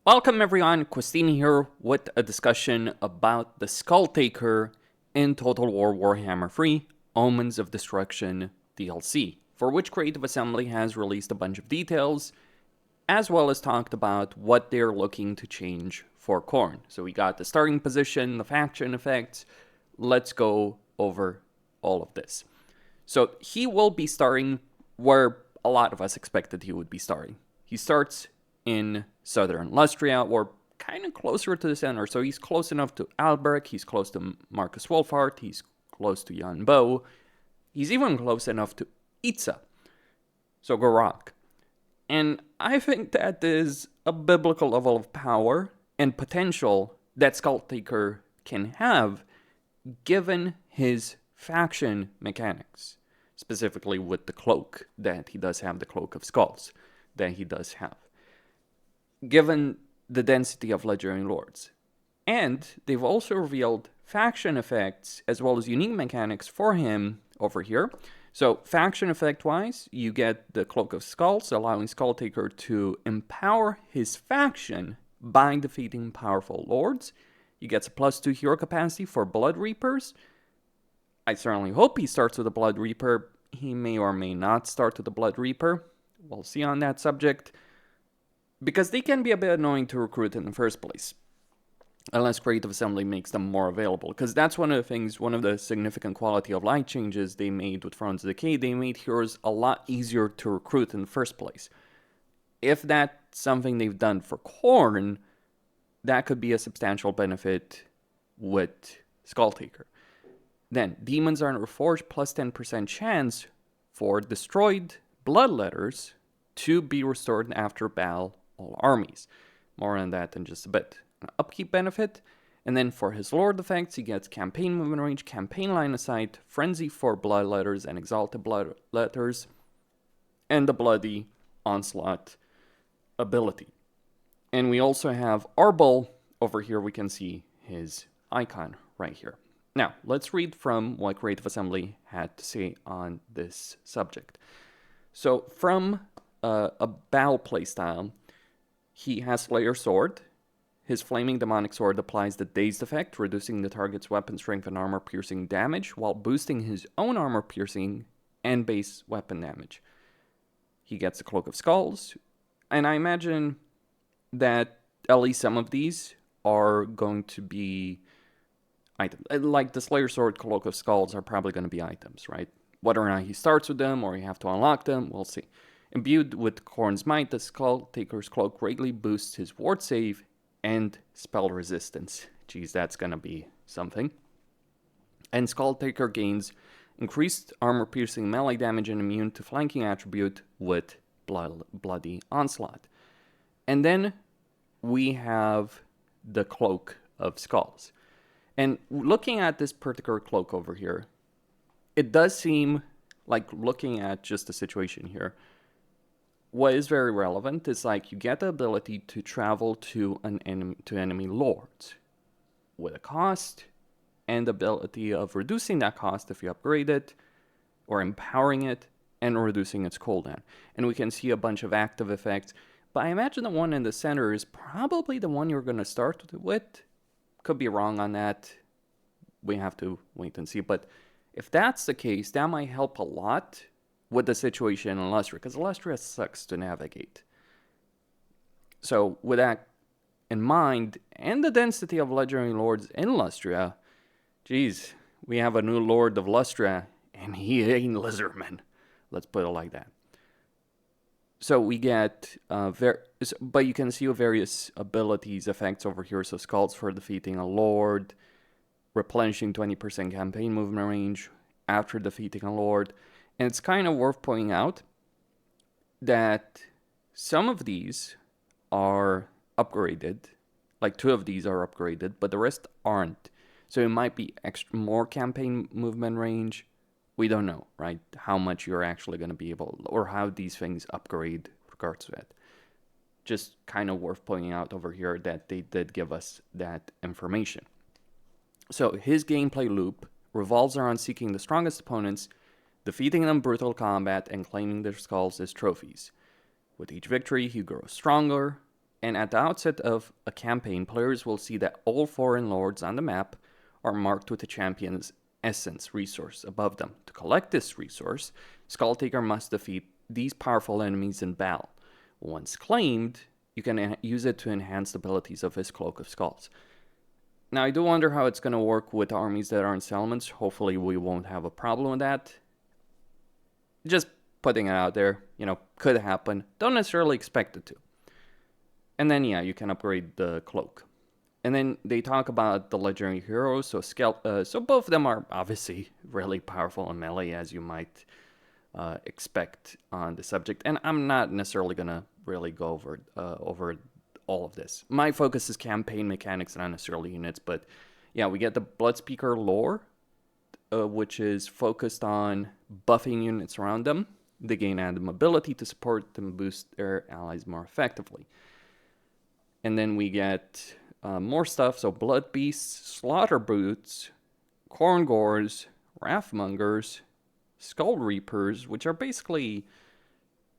Welcome everyone, Christine here with a discussion about the Skulltaker in Total War Warhammer 3 Omens of Destruction DLC, for which Creative Assembly has released a bunch of details, as well as talked about what they're looking to change for Khorne. So we got the starting position, the faction effects. Let's go over all of this. So he will be starting where a lot of us expected he would be starting. He starts in southern Lustria, or kind of closer to the center. So he's close enough to Albrecht, he's close to Marcus Wolfhard, he's close to Jan Bo, he's even close enough to Itza, so Gorak. And I think that is a biblical level of power and potential that Skulltaker can have, given his faction mechanics, specifically with the cloak, that he does have the Cloak of Skulls, that he does have, given the density of legendary lords. And they've also revealed faction effects as well as unique mechanics for him over here. So faction effect wise, you get the Cloak of Skulls, allowing Skulltaker to empower his faction by defeating powerful lords. He gets a +2 hero capacity for Blood Reapers. I certainly hope he starts with a Blood Reaper. He may or may not start with a Blood Reaper. We'll see on that subject, because they can be a bit annoying to recruit in the first place, unless Creative Assembly makes them more available. Because that's one of the things, one of the significant quality of life changes they made with Thrones of Decay. They made heroes a lot easier to recruit in the first place. If that's something they've done for Khorne, that could be a substantial benefit with Skulltaker. Then, demons are reforged, plus 10% chance for destroyed bloodletters to be restored after battle all armies. More on that in just a bit. An upkeep benefit. And then for his lord effects, he gets campaign movement range, campaign line of sight, frenzy for bloodletters and exalted bloodletters, and the bloody onslaught ability. And we also have Arbol over here. We can see his icon right here. Now, let's read from what Creative Assembly had to say on this subject. So, from a battle playstyle, he has Slayer Sword. His Flaming Demonic Sword applies the Dazed effect, reducing the target's weapon strength and armor piercing damage, while boosting his own armor piercing and base weapon damage. He gets the Cloak of Skulls, and I imagine that at least some of these are going to be items. Like the Slayer Sword, Cloak of Skulls are probably going to be items, right? Whether or not he starts with them or you have to unlock them, we'll see. Imbued with Khorne's might, the Skulltaker's Cloak greatly boosts his ward save and spell resistance. Geez, that's gonna be something. And Skulltaker gains increased armor-piercing melee damage and immune to flanking attribute with Bloody Onslaught. And then we have the Cloak of Skulls. And looking at this particular cloak over here, it does seem like, looking at just the situation here, what is very relevant is like you get the ability to travel to enemy lords with a cost and the ability of reducing that cost if you upgrade it, or empowering it and reducing its cooldown. And we can see a bunch of active effects, but I imagine the one in the center is probably the one you're going to start with. Could be wrong on that. We have to wait and see, but if that's the case, that might help a lot with the situation in Lustria, because Lustria sucks to navigate. So with that in mind, and the density of legendary lords in Lustria, geez, we have a new lord of Lustria, and he ain't Lizardman. Let's put it like that. So we get, but you can see various abilities, effects over here. So skulls for defeating a lord, replenishing 20% campaign movement range after defeating a lord. And it's kind of worth pointing out that some of these are upgraded, like 2 of these are upgraded, but the rest aren't. So it might be more campaign movement range. We don't know, right? How much you're actually going to be able, or how these things upgrade regards to it. Just kind of worth pointing out over here that they did give us that information. So his gameplay loop revolves around seeking the strongest opponents, defeating them in brutal combat, and claiming their skulls as trophies. With each victory, he grows stronger, And at the outset of a campaign, players will see that all foreign lords on the map are marked with the champion's essence resource above them. To collect this resource, Skulltaker must defeat these powerful enemies in battle. Once claimed, you can use it to enhance the abilities of his Cloak of Skulls. Now, I do wonder how it's going to work with armies that are in settlements. Hopefully, we won't have a problem with that. Just putting it out there, could happen. Don't necessarily expect it to. And then, yeah, you can upgrade the cloak. And then they talk about the legendary heroes. So both of them are obviously really powerful in melee, as you might expect on the subject. And I'm not necessarily going to really go over all of this. My focus is campaign mechanics, not necessarily units. But yeah, we get the Bloodspeaker lore, which is focused on buffing units around them. They gain added ability to support them and boost their allies more effectively. And then we get more stuff. So Blood Beasts, Slaughter Boots, Khorne Gores, Wrathmongers, Skull Reapers, which are basically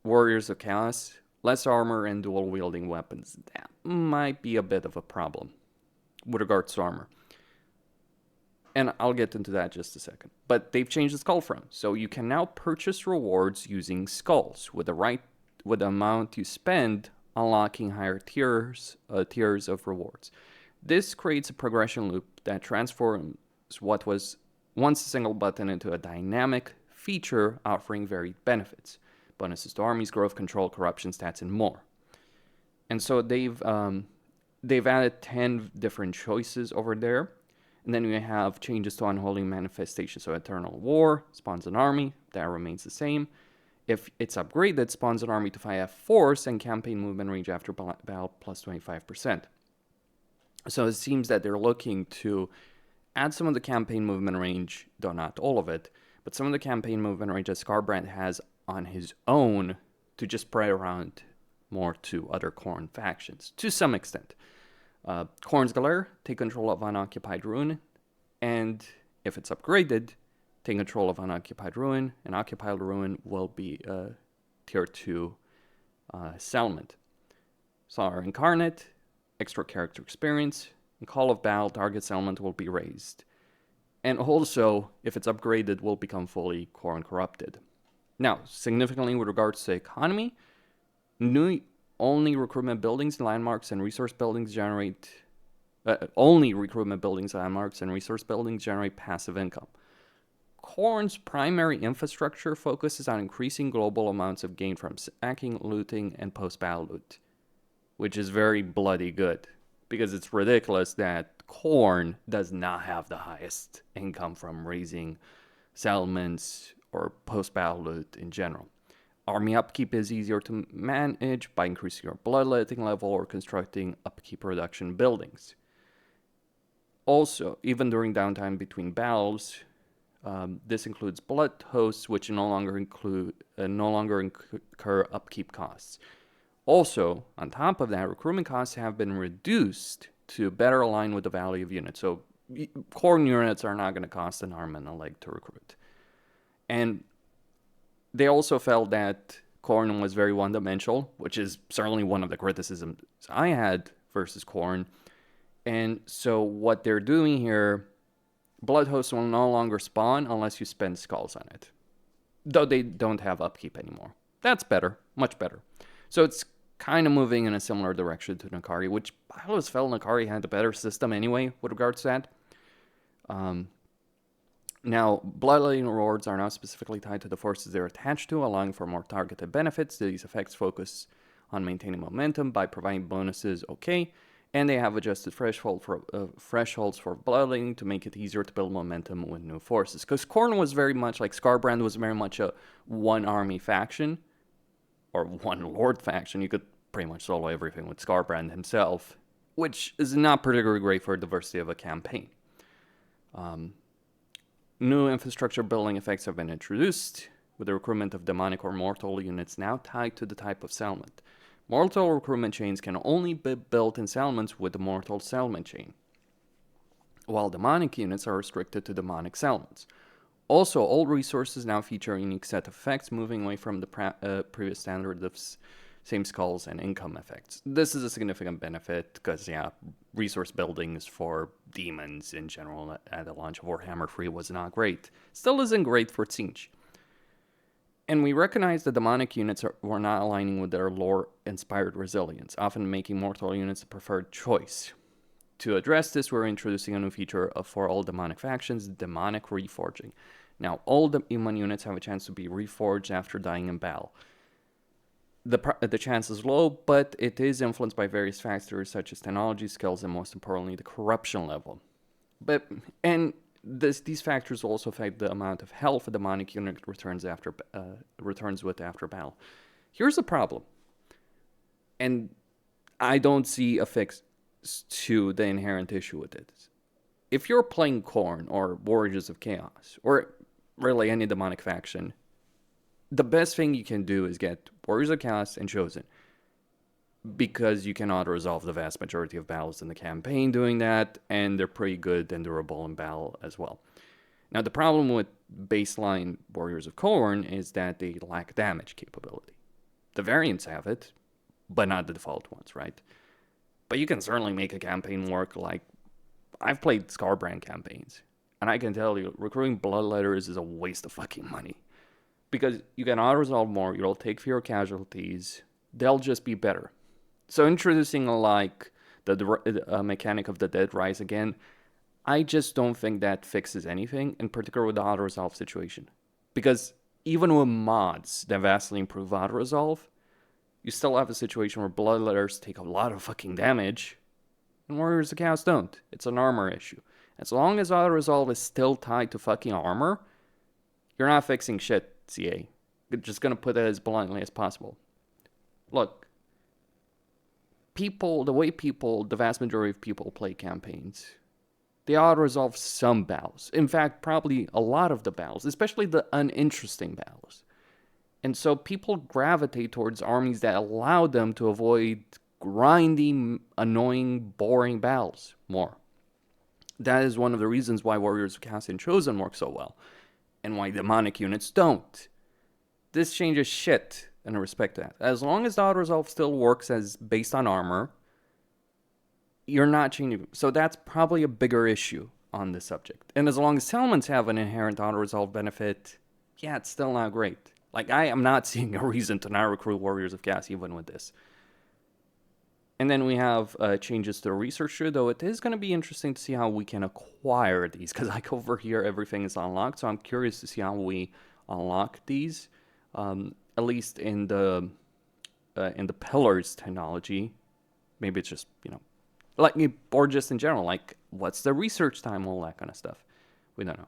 Warriors of Chaos, less armor and dual wielding weapons. That might be a bit of a problem with regards to armor. And I'll get into that just a second. But they've changed the skull front. So you can now purchase rewards using skulls with the amount you spend unlocking higher tiers of rewards. This creates a progression loop that transforms what was once a single button into a dynamic feature offering varied benefits. Bonuses to armies, growth, control, corruption, stats, and more. And so they've added 10 different choices over there. And then we have changes to Unholy Manifestation. So Eternal War spawns an army. That remains the same. If it's upgraded, spawns an army to 5F force and campaign movement range after battle plus 25%. So it seems that they're looking to add some of the campaign movement range, though not all of it, but some of the campaign movement range that Skarbrand has on his own to just spread around more to other Khorne factions, to some extent. Khorne's Galère, take control of Unoccupied Ruin, and if it's upgraded, take control of Unoccupied Ruin, and Occupied Ruin will be a Tier 2 settlement. Salar Incarnate, extra character experience, and Call of Battle, target settlement will be raised. And also, if it's upgraded, will become fully Khorne corrupted. Now, significantly with regards to economy, only recruitment buildings, landmarks, and resource buildings generate passive income. Khorne's primary infrastructure focuses on increasing global amounts of gain from sacking, looting, and post-battle loot, which is very bloody good, because it's ridiculous that Khorne does not have the highest income from raising settlements or post-battle loot in general. Army upkeep is easier to manage by increasing your bloodletting level or constructing upkeep reduction buildings. Also, even during downtime between battles, this includes blood hosts, which no longer incur upkeep costs. Also, on top of that, recruitment costs have been reduced to better align with the value of units. So, Khorne units are not going to cost an arm and a leg to recruit. And they also felt that Khorne was very one-dimensional, which is certainly one of the criticisms I had versus Khorne. And so what they're doing here, Blood Hosts will no longer spawn unless you spend skulls on it. Though they don't have upkeep anymore. That's better, much better. So it's kind of moving in a similar direction to Nakari, which I always felt Nakari had a better system anyway with regards to that. Now, bloodletting rewards are now specifically tied to the forces they're attached to, allowing for more targeted benefits. These effects focus on maintaining momentum by providing bonuses, and they have adjusted thresholds for bloodletting to make it easier to build momentum with new forces. Because Khorne was very much like Skarbrand was very much a one-army faction, or one-lord faction. You could pretty much solo everything with Skarbrand himself, which is not particularly great for diversity of a campaign. New infrastructure building effects have been introduced, with the recruitment of demonic or mortal units now tied to the type of settlement. Mortal recruitment chains can only be built in settlements with the mortal settlement chain, while demonic units are restricted to demonic settlements. Also, all resources now feature a unique set of effects, moving away from the previous standard of same skulls and income effects. This is a significant benefit because, yeah, resource buildings for demons in general at the launch of Warhammer 3 was not great. Still isn't great for Siege. And we recognize that demonic units were not aligning with their lore-inspired resilience, often making mortal units the preferred choice. To address this, we're introducing a new feature for all demonic factions, demonic reforging. Now, all the human units have a chance to be reforged after dying in battle. The chance is low, but it is influenced by various factors such as technology, skills, and most importantly, the corruption level. These factors also affect the amount of health a demonic unit returns with after battle. Here's the problem, and I don't see a fix to the inherent issue with it. If you're playing Khorne or Warriors of Chaos, or really any demonic faction, the best thing you can do is get Warriors of Chaos and Chosen, because you can auto-resolve the vast majority of battles in the campaign doing that, and they're pretty good and durable in battle as well. Now, the problem with baseline Warriors of Khorne is that they lack damage capability. The variants have it, but not the default ones, right? But you can certainly make a campaign work. Like, I've played Scarbrand campaigns, and I can tell you, recruiting Bloodletters is a waste of fucking money. Because you can auto-resolve more, you'll take fewer casualties, they'll just be better. So introducing like the mechanic of the dead rise again, I just don't think that fixes anything, in particular with the auto-resolve situation. Because even with mods that vastly improve auto-resolve, you still have a situation where Bloodletters take a lot of fucking damage, and Warriors of Chaos don't. It's an armor issue. As long as auto-resolve is still tied to fucking armor, you're not fixing shit, CA. You're just gonna put it as bluntly as possible. Look, the vast majority of people play campaigns, they auto-resolve some battles. In fact, probably a lot of the battles, especially the uninteresting battles. And so people gravitate towards armies that allow them to avoid grindy, annoying, boring battles more. That is one of the reasons why Warriors of Chaos and Chosen work so well, and why demonic units don't. This changes shit in respect to that. As long as the auto-resolve still works as based on armor, you're not changing. So that's probably a bigger issue on this subject. And as long as settlements have an inherent auto-resolve benefit, yeah, it's still not great. Like, I am not seeing a reason to not recruit Warriors of Chaos even with this. And then we have changes to the research tree, though it is going to be interesting to see how we can acquire these, because like over here, everything is unlocked. So I'm curious to see how we unlock these, at least in the pillars technology. Maybe it's just, like, or just in general, like, what's the research time, all that kind of stuff. We don't know.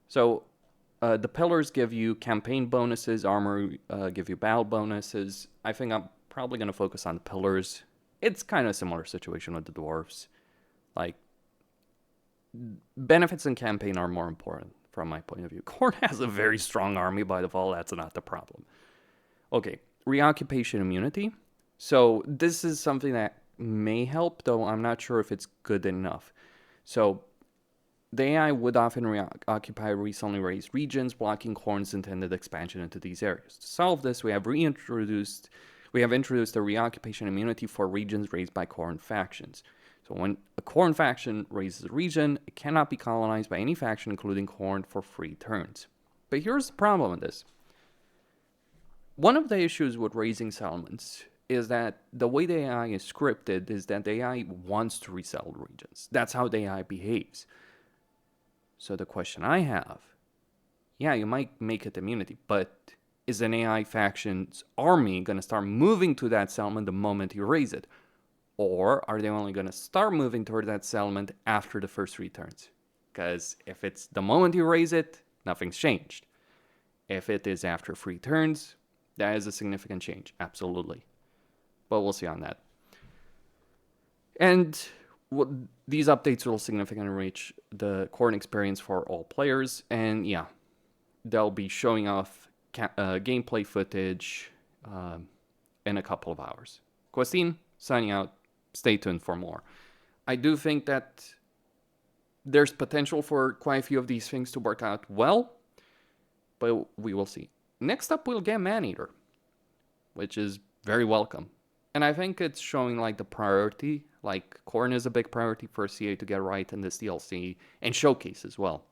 So the pillars give you campaign bonuses, armor give you battle bonuses. I think I'm probably going to focus on the pillars. It's kind of a similar situation with the dwarves. Like, benefits in campaign are more important from my point of view. Khorne has a very strong army by default. That's not the problem. Okay, reoccupation immunity. So this is something that may help, though I'm not sure if it's good enough. So the AI would often reoccupy recently raised regions, blocking Khorne's intended expansion into these areas. To solve this, we have introduced a reoccupation immunity for regions raised by Khorne factions. So when a Khorne faction raises a region, it cannot be colonized by any faction, including Khorne, for 3 turns. But here's the problem with this. One of the issues with raising settlements is that the way the AI is scripted is that the AI wants to resettle regions. That's how the AI behaves. So the question I have, yeah, you might make it immunity, but is an AI faction's army going to start moving to that settlement the moment you raise it? Or are they only going to start moving toward that settlement after the first 3 turns? Because if it's the moment you raise it, nothing's changed. If it is after 3 turns, that is a significant change, absolutely. But we'll see on that. And these updates will significantly enrich the Khorne experience for all players. And yeah, they'll be showing off gameplay footage in a couple of hours. Questine, signing out. Stay tuned for more. I do think that there's potential for quite a few of these things to work out well, but we will see. Next up, we'll get Maneater. which is very welcome. And I think it's showing like the priority, like Khorne is a big priority for CA to get right in this DLC, and showcase as well.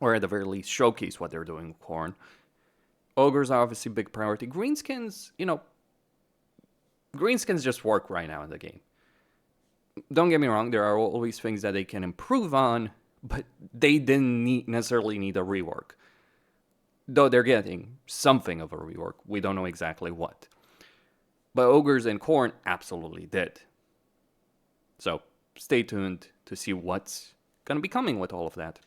Or at the very least, showcase what they're doing with Khorne. Ogres are obviously a big priority. Greenskins, Greenskins just work right now in the game. Don't get me wrong, there are always things that they can improve on, but they didn't necessarily need a rework. Though they're getting something of a rework, we don't know exactly what. But Ogres and Khorne absolutely did. So stay tuned to see what's going to be coming with all of that.